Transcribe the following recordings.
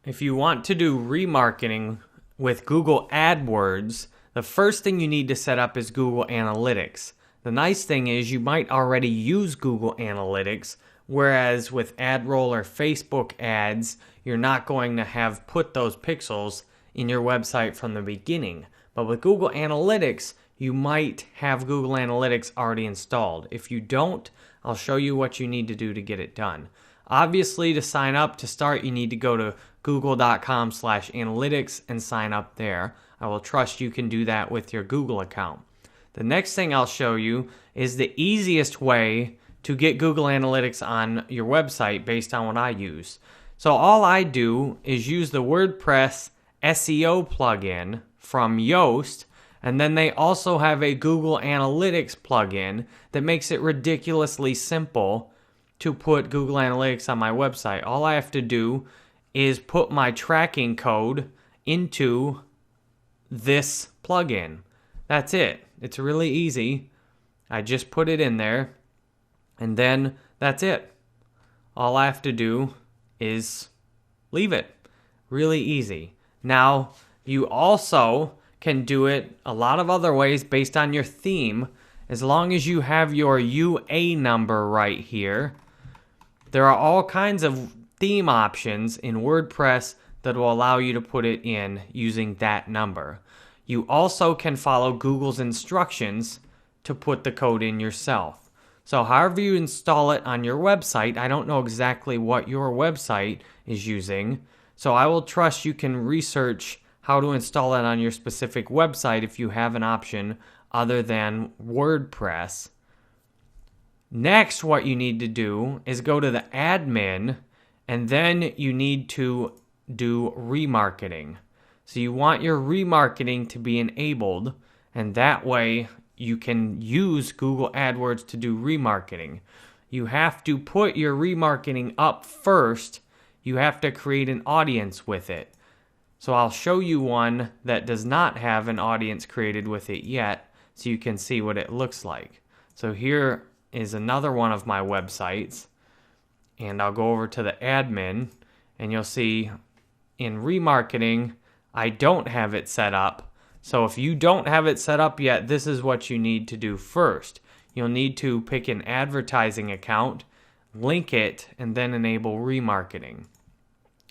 If you want to do remarketing with Google AdWords, the first thing you need to set up is Google Analytics. The nice thing is you might already use Google Analytics, whereas with AdRoll or Facebook ads, you're not going to have put those pixels in your website from the beginning. But with Google Analytics, you might have Google Analytics already installed. If you don't, I'll show you what you need to do to get it done. Obviously, to sign up to start, you need to go to google.com/analytics and sign up there. I will trust you can do that with your Google account. The next thing I'll show you is the easiest way to get Google Analytics on your website based on what I use. So all I do is use the WordPress SEO plugin from Yoast, and then they also have a Google Analytics plugin that makes it ridiculously simple to put Google Analytics on my website. All I have to do is put my tracking code into this plugin. That's it. It's really easy. I just put it in there, and then that's it. All I have to do is leave it. Really easy. Now, you also can do it a lot of other ways based on your theme, as long as you have your UA number right here. There are all kinds of theme options in WordPress that will allow you to put it in using that number. You also can follow Google's instructions to put the code in yourself. So however you install it on your website, I don't know exactly what your website is using, so I will trust you can research how to install it on your specific website if you have an option other than WordPress. Next, what you need to do is go to the admin, and then you need to do remarketing. So you want your remarketing to be enabled, and that way you can use Google AdWords to do remarketing. You have to put your remarketing up first. You have to create an audience with it. So I'll show you one that does not have an audience created with it yet, so you can see what it looks like. So here is another one of my websites, and I'll go over to the admin, and you'll see in remarketing, I don't have it set up. So if you don't have it set up yet, this is what you need to do first. You'll need to pick an advertising account, link it, and then enable remarketing.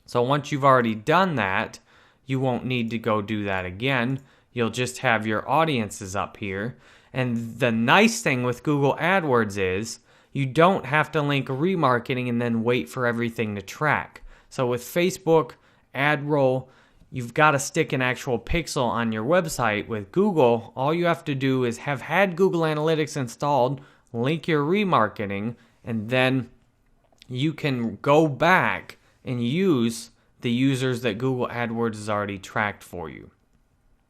So once you've already done that, you won't need to go do that again. You'll just have your audiences up here. And the nice thing with Google AdWords is you don't have to link remarketing and then wait for everything to track. So with Facebook, AdRoll, you've got to stick an actual pixel on your website. With Google, all you have to do is have had Google Analytics installed, link your remarketing, and then you can go back and use the users that Google AdWords has already tracked for you.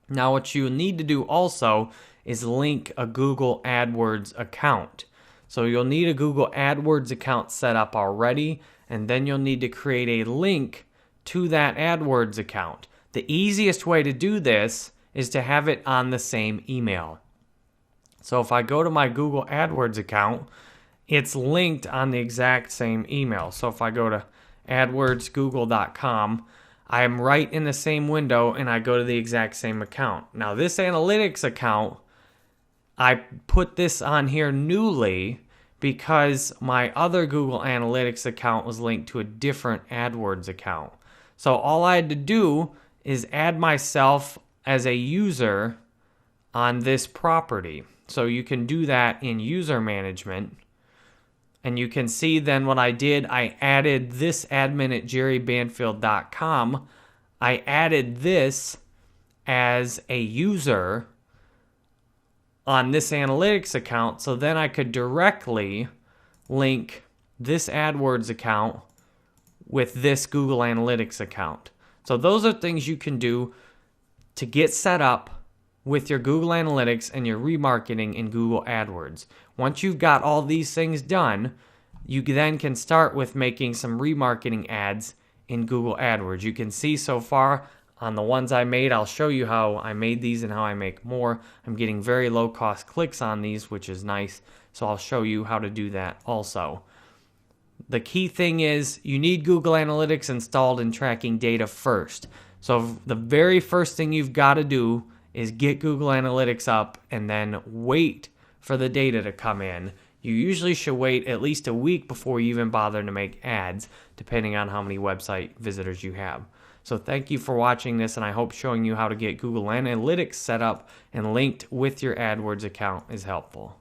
Now, what you need to do also is link a Google AdWords account. So you'll need a Google AdWords account set up already, and then you'll need to create a link to that AdWords account. The easiest way to do this is to have it on the same email. So if I go to my Google AdWords account, it's linked on the exact same email. So if I go to adwordsgoogle.com, I am right in the same window, and I go to the exact same account. Now this analytics account, I put this on here newly because my other Google Analytics account was linked to a different AdWords account. So all I had to do is add myself as a user on this property. So you can do that in user management. And you can see then what I did, I added this admin at jerrybanfield.com. I added this as a user on this analytics account, so then I could directly link this AdWords account with this Google Analytics account. So those are things you can do to get set up with your Google Analytics and your remarketing in Google AdWords. Once you've got all these things done, you then can start with making some remarketing ads in Google AdWords. You can see so far on the ones I made, I'll show you how I made these and how I make more. I'm getting very low cost clicks on these, which is nice. So I'll show you how to do that also. The key thing is you need Google Analytics installed and tracking data first. So the very first thing you've got to do is get Google Analytics up and then wait for the data to come in. You usually should wait at least a week before you even bother to make ads, depending on how many website visitors you have. So thank you for watching this, and I hope showing you how to get Google Analytics set up and linked with your AdWords account is helpful.